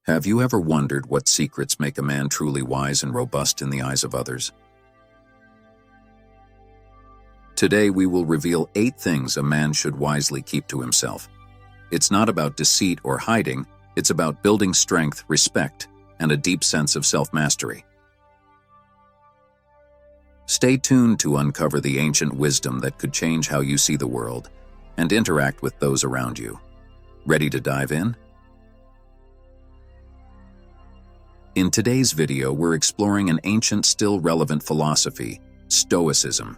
Have you ever wondered what secrets make a man truly wise and robust in the eyes of others? Today we will reveal 8 things a man should wisely keep to himself. It's not about deceit or hiding, it's about building strength, respect, and a deep sense of self-mastery. Stay tuned to uncover the ancient wisdom that could change how you see the world and interact with those around you. Ready to dive in? In today's video, we're exploring an ancient, still relevant philosophy, Stoicism.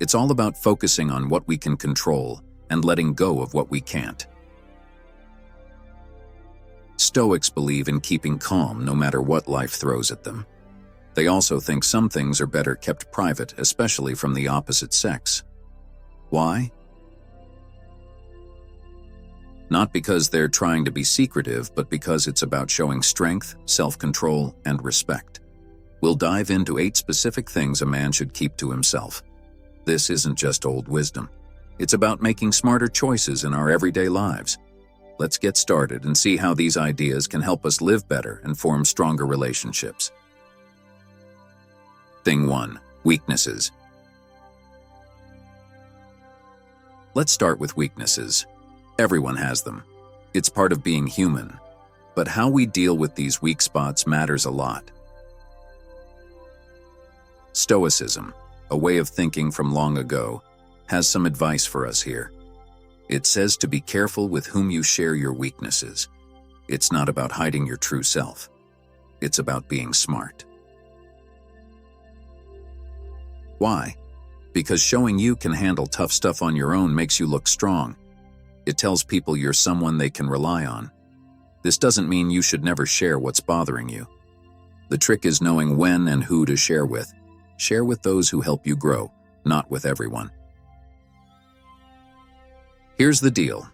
It's all about focusing on what we can control and letting go of what we can't. Stoics believe in keeping calm no matter what life throws at them. They also think some things are better kept private, especially from the opposite sex. Why? Not because they're trying to be secretive, but because it's about showing strength, self-control, and respect. We'll dive into 8 specific things a man should keep to himself. This isn't just old wisdom. It's about making smarter choices in our everyday lives. Let's get started and see how these ideas can help us live better and form stronger relationships. Thing 1. Weaknesses. Let's start with weaknesses. Everyone has them. It's part of being human. But how we deal with these weak spots matters a lot. Stoicism, a way of thinking from long ago, has some advice for us here. It says to be careful with whom you share your weaknesses. It's not about hiding your true self. It's about being smart. Why? Because showing you can handle tough stuff on your own makes you look strong. It tells people you're someone they can rely on. This doesn't mean you should never share what's bothering you. The trick is knowing when and who to share with. Share with those who help you grow, not with everyone. Here's the deal.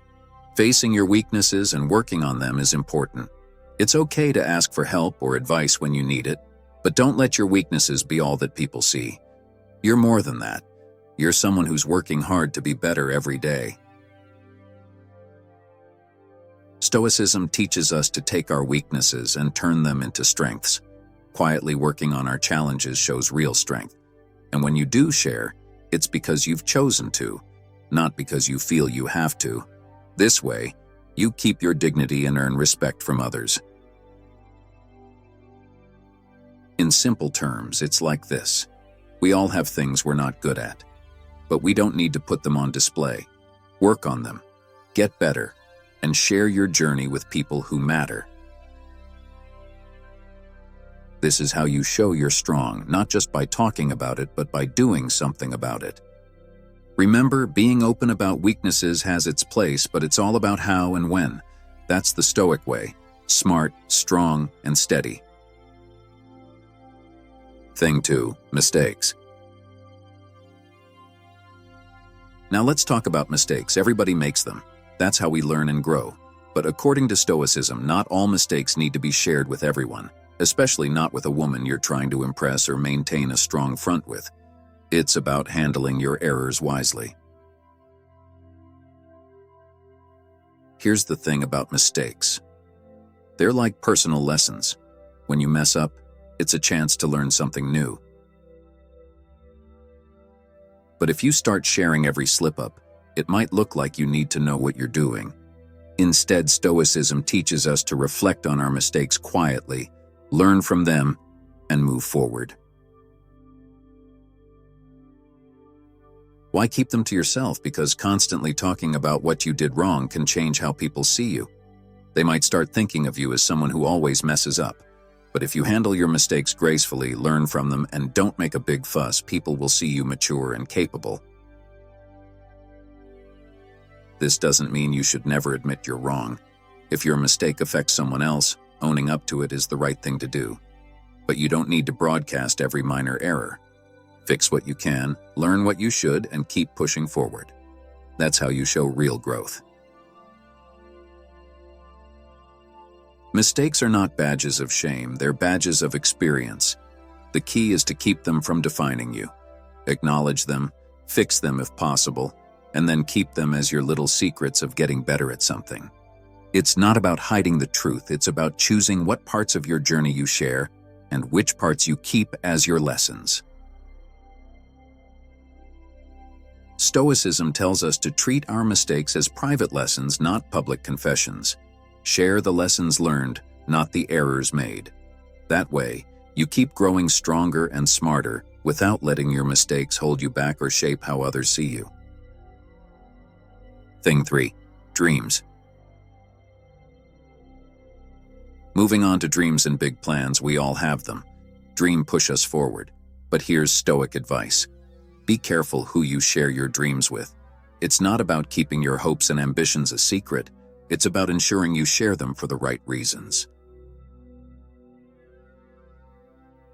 Facing your weaknesses and working on them is important. It's okay to ask for help or advice when you need it, but don't let your weaknesses be all that people see. You're more than that. You're someone who's working hard to be better every day. Stoicism teaches us to take our weaknesses and turn them into strengths. Quietly working on our challenges shows real strength. And when you do share, it's because you've chosen to, not because you feel you have to. This way, you keep your dignity and earn respect from others. In simple terms, it's like this. We all have things we're not good at, but we don't need to put them on display. Work on them, get better, and share your journey with people who matter. This is how you show you're strong, not just by talking about it, but by doing something about it. Remember, being open about weaknesses has its place, but it's all about how and when. That's the Stoic way: smart, strong, and steady. Thing 2. Mistakes. Now let's talk about mistakes. Everybody makes them. That's how we learn and grow. But according to Stoicism, not all mistakes need to be shared with everyone, especially not with a woman you're trying to impress or maintain a strong front with. It's about handling your errors wisely. Here's the thing about mistakes. They're like personal lessons. When you mess up, it's a chance to learn something new. But if you start sharing every slip-up, it might look like you need to know what you're doing. Instead, Stoicism teaches us to reflect on our mistakes quietly, learn from them, and move forward. Why keep them to yourself? Because constantly talking about what you did wrong can change how people see you. They might start thinking of you as someone who always messes up. But if you handle your mistakes gracefully, learn from them, and don't make a big fuss, people will see you mature and capable. This doesn't mean you should never admit you're wrong. If your mistake affects someone else, owning up to it is the right thing to do. But you don't need to broadcast every minor error. Fix what you can, learn what you should, and keep pushing forward. That's how you show real growth. Mistakes are not badges of shame, they're badges of experience. The key is to keep them from defining you. Acknowledge them, fix them if possible, and then keep them as your little secrets of getting better at something. It's not about hiding the truth, it's about choosing what parts of your journey you share and which parts you keep as your lessons. Stoicism tells us to treat our mistakes as private lessons, not public confessions. Share the lessons learned, not the errors made. That way, you keep growing stronger and smarter without letting your mistakes hold you back or shape how others see you. Thing 3. Dreams. Moving on to dreams and big plans, we all have them. Dreams push us forward. But here's Stoic advice. Be careful who you share your dreams with. It's not about keeping your hopes and ambitions a secret. It's about ensuring you share them for the right reasons.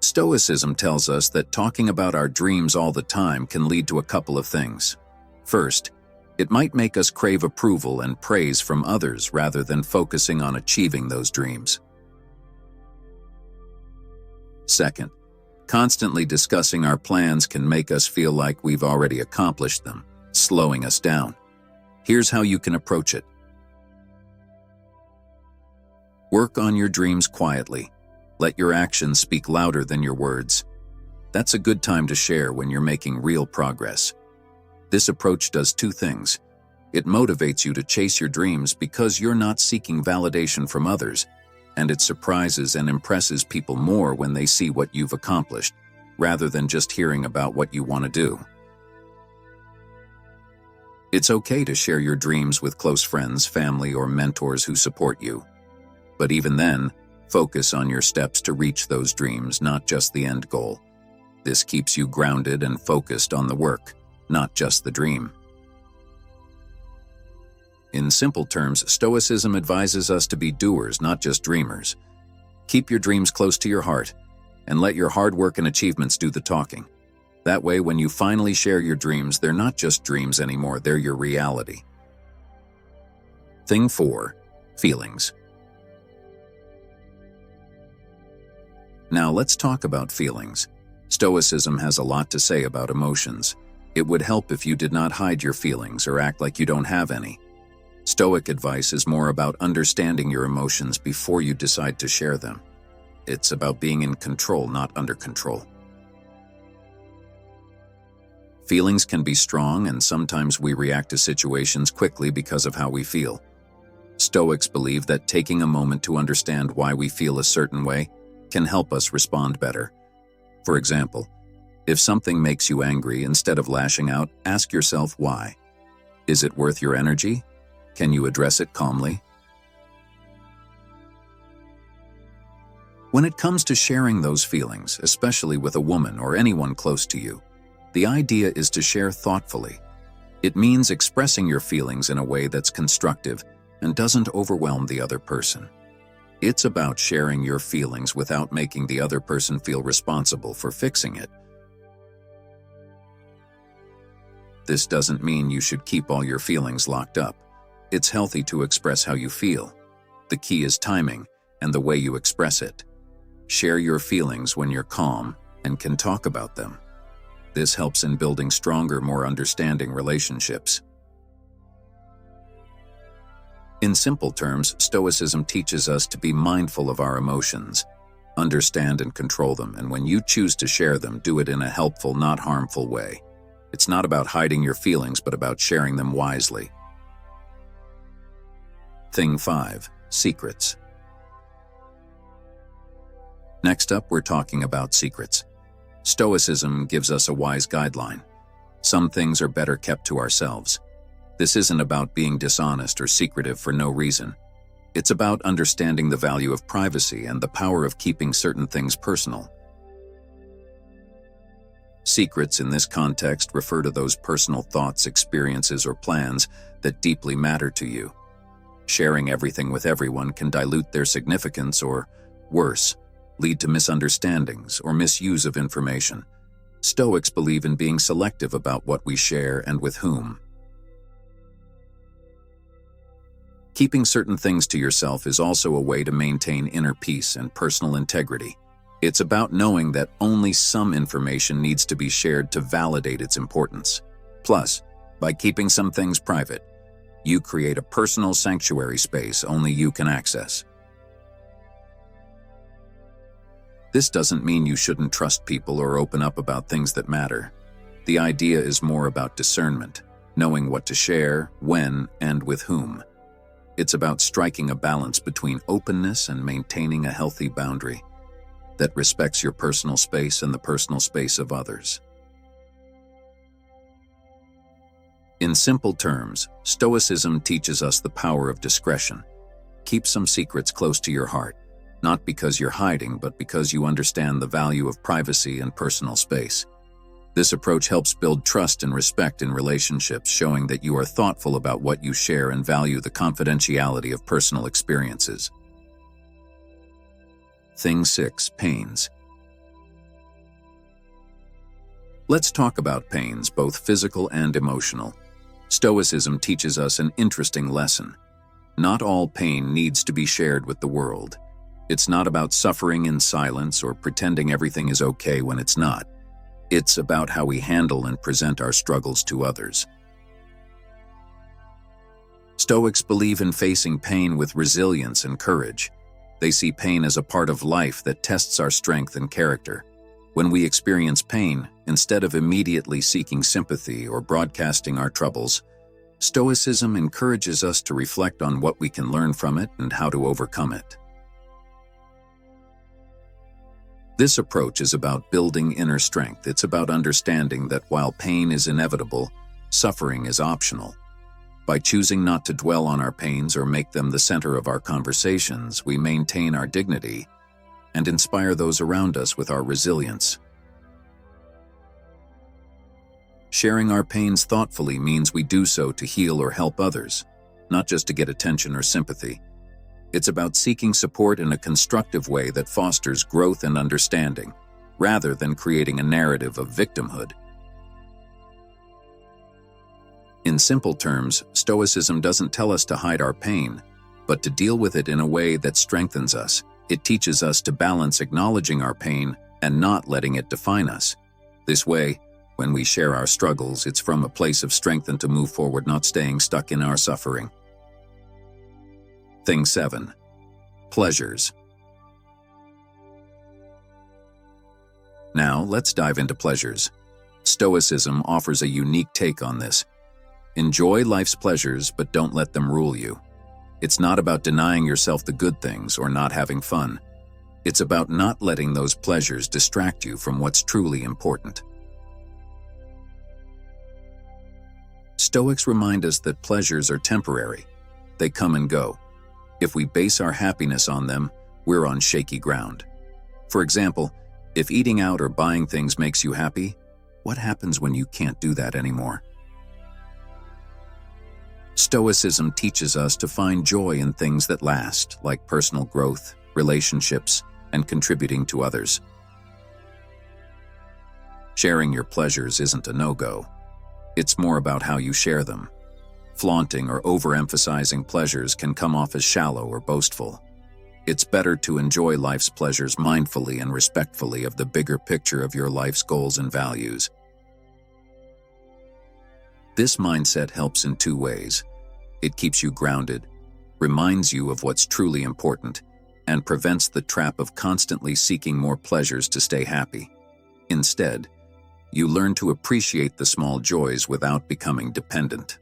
Stoicism tells us that talking about our dreams all the time can lead to a couple of things. First, it might make us crave approval and praise from others rather than focusing on achieving those dreams. Second, constantly discussing our plans can make us feel like we've already accomplished them, slowing us down. Here's how you can approach it. Work on your dreams quietly. Let your actions speak louder than your words. That's a good time to share when you're making real progress. This approach does two things. It motivates you to chase your dreams because you're not seeking validation from others, and it surprises and impresses people more when they see what you've accomplished, rather than just hearing about what you want to do. It's okay to share your dreams with close friends, family, or mentors who support you. But even then, focus on your steps to reach those dreams, not just the end goal. This keeps you grounded and focused on the work, not just the dream. In simple terms, Stoicism advises us to be doers, not just dreamers. Keep your dreams close to your heart, and let your hard work and achievements do the talking. That way, when you finally share your dreams, they're not just dreams anymore, they're your reality. Thing 4. Feelings. Now let's talk about feelings. Stoicism has a lot to say about emotions. It would help if you did not hide your feelings or act like you don't have any. Stoic advice is more about understanding your emotions before you decide to share them. It's about being in control, not under control. Feelings can be strong, and sometimes we react to situations quickly because of how we feel. Stoics believe that taking a moment to understand why we feel a certain way can help us respond better. For example, if something makes you angry, instead of lashing out, ask yourself why. Is it worth your energy? Can you address it calmly? When it comes to sharing those feelings, especially with a woman or anyone close to you, the idea is to share thoughtfully. It means expressing your feelings in a way that's constructive and doesn't overwhelm the other person. It's about sharing your feelings without making the other person feel responsible for fixing it. This doesn't mean you should keep all your feelings locked up. It's healthy to express how you feel. The key is timing and the way you express it. Share your feelings when you're calm and can talk about them. This helps in building stronger, more understanding relationships. In simple terms, Stoicism teaches us to be mindful of our emotions, understand and control them, and when you choose to share them, do it in a helpful, not harmful way. It's not about hiding your feelings, but about sharing them wisely. Thing 5. Secrets. Next up, we're talking about secrets. Stoicism gives us a wise guideline. Some things are better kept to ourselves. This isn't about being dishonest or secretive for no reason. It's about understanding the value of privacy and the power of keeping certain things personal. Secrets in this context refer to those personal thoughts, experiences, or plans that deeply matter to you. Sharing everything with everyone can dilute their significance or, worse, lead to misunderstandings or misuse of information. Stoics believe in being selective about what we share and with whom. Keeping certain things to yourself is also a way to maintain inner peace and personal integrity. It's about knowing that only some information needs to be shared to validate its importance. Plus, by keeping some things private, You create a personal sanctuary space only you can access. This doesn't mean you shouldn't trust people or open up about things that matter. The idea is more about discernment, knowing what to share, when, and with whom. It's about striking a balance between openness and maintaining a healthy boundary that respects your personal space and the personal space of others. In simple terms, Stoicism teaches us the power of discretion. Keep some secrets close to your heart, not because you're hiding, but because you understand the value of privacy and personal space. This approach helps build trust and respect in relationships, showing that you are thoughtful about what you share and value the confidentiality of personal experiences. Thing 6. Pains. Let's talk about pains, both physical and emotional. Stoicism teaches us an interesting lesson. Not all pain needs to be shared with the world. It's not about suffering in silence or pretending everything is okay when it's not. It's about how we handle and present our struggles to others. Stoics believe in facing pain with resilience and courage. They see pain as a part of life that tests our strength and character. When we experience pain, instead of immediately seeking sympathy or broadcasting our troubles, Stoicism encourages us to reflect on what we can learn from it and how to overcome it. This approach is about building inner strength. It's about understanding that while pain is inevitable, suffering is optional. By choosing not to dwell on our pains or make them the center of our conversations, we maintain our dignity and inspire those around us with our resilience. Sharing our pains thoughtfully means we do so to heal or help others, not just to get attention or sympathy. It's about seeking support in a constructive way that fosters growth and understanding, rather than creating a narrative of victimhood. In simple terms, Stoicism doesn't tell us to hide our pain, but to deal with it in a way that strengthens us. It teaches us to balance acknowledging our pain and not letting it define us. This way, when we share our struggles, it's from a place of strength and to move forward, not staying stuck in our suffering. Thing 7. Pleasures. Now, let's dive into pleasures. Stoicism offers a unique take on this. Enjoy life's pleasures, but don't let them rule you. It's not about denying yourself the good things or not having fun. It's about not letting those pleasures distract you from what's truly important. Stoics remind us that pleasures are temporary. They come and go. If we base our happiness on them, we're on shaky ground. For example, if eating out or buying things makes you happy, what happens when you can't do that anymore? Stoicism teaches us to find joy in things that last, like personal growth, relationships, and contributing to others. Sharing your pleasures isn't a no-go. It's more about how you share them. Flaunting or overemphasizing pleasures can come off as shallow or boastful. It's better to enjoy life's pleasures mindfully and respectfully of the bigger picture of your life's goals and values. This mindset helps in two ways. It keeps you grounded, reminds you of what's truly important, and prevents the trap of constantly seeking more pleasures to stay happy. Instead, you learn to appreciate the small joys without becoming dependent.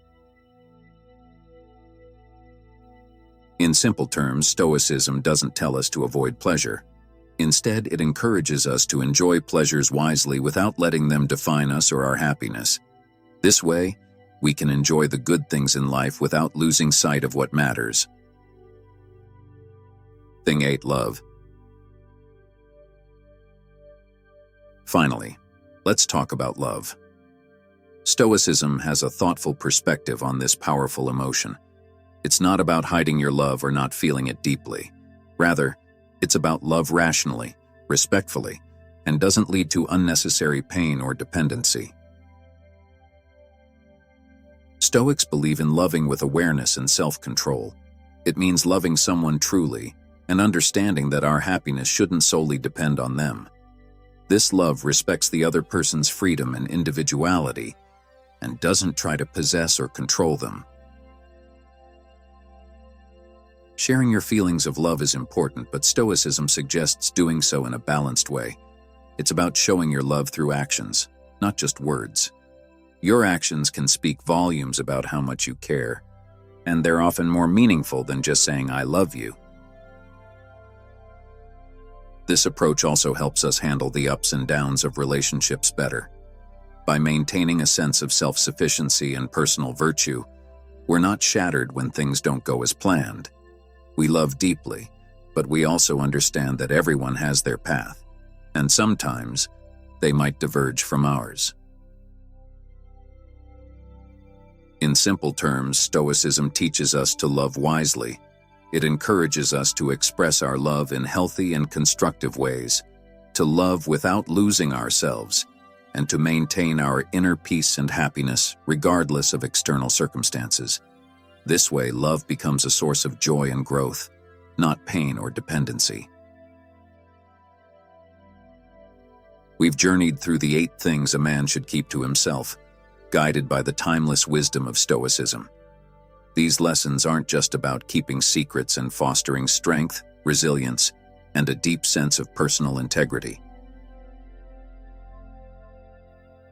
In simple terms, Stoicism doesn't tell us to avoid pleasure. Instead, it encourages us to enjoy pleasures wisely without letting them define us or our happiness. This way, we can enjoy the good things in life without losing sight of what matters. Thing 8. Love. Finally, let's talk about love. Stoicism has a thoughtful perspective on this powerful emotion. It's not about hiding your love or not feeling it deeply. Rather, it's about love rationally, respectfully, and doesn't lead to unnecessary pain or dependency. Stoics believe in loving with awareness and self-control. It means loving someone truly and understanding that our happiness shouldn't solely depend on them. This love respects the other person's freedom and individuality and doesn't try to possess or control them. Sharing your feelings of love is important, but Stoicism suggests doing so in a balanced way. It's about showing your love through actions, not just words. Your actions can speak volumes about how much you care, and they're often more meaningful than just saying, "I love you." This approach also helps us handle the ups and downs of relationships better. By maintaining a sense of self-sufficiency and personal virtue, we're not shattered when things don't go as planned. We love deeply, but we also understand that everyone has their path, and sometimes they might diverge from ours. In simple terms, Stoicism teaches us to love wisely. It encourages us to express our love in healthy and constructive ways, to love without losing ourselves, and to maintain our inner peace and happiness regardless of external circumstances. This way, love becomes a source of joy and growth, not pain or dependency. We've journeyed through the 8 things a man should keep to himself, guided by the timeless wisdom of Stoicism. These lessons aren't just about keeping secrets and fostering strength, resilience, and a deep sense of personal integrity.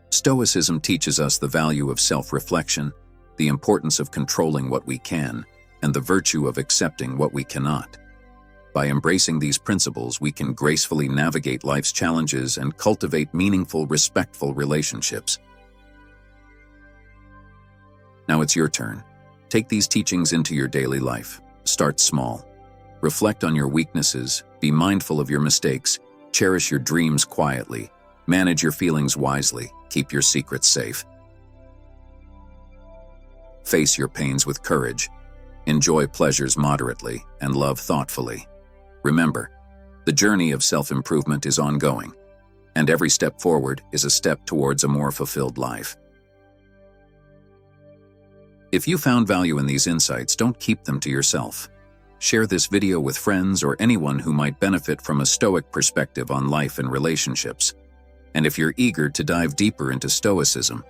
Stoicism teaches us the value of self-reflection, the importance of controlling what we can, and the virtue of accepting what we cannot. By embracing these principles, we can gracefully navigate life's challenges and cultivate meaningful, respectful relationships. Now it's your turn. Take these teachings into your daily life. Start small. Reflect on your weaknesses, be mindful of your mistakes, cherish your dreams quietly, manage your feelings wisely, keep your secrets safe. Face your pains with courage, enjoy pleasures moderately, and love thoughtfully. Remember, the journey of self-improvement is ongoing, and every step forward is a step towards a more fulfilled life. If you found value in these insights, don't keep them to yourself. Share this video with friends or anyone who might benefit from a Stoic perspective on life and relationships. And if you're eager to dive deeper into Stoicism,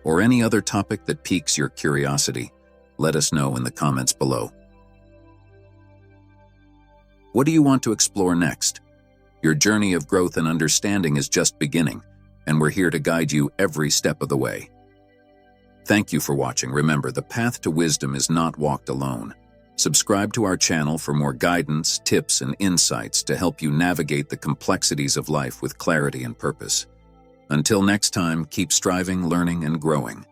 or any other topic that piques your curiosity, let us know in the comments below. What do you want to explore next? Your journey of growth and understanding is just beginning, and we're here to guide you every step of the way. Thank you for watching. Remember, the path to wisdom is not walked alone. Subscribe to our channel for more guidance, tips, and insights to help you navigate the complexities of life with clarity and purpose. Until next time, keep striving, learning, and growing.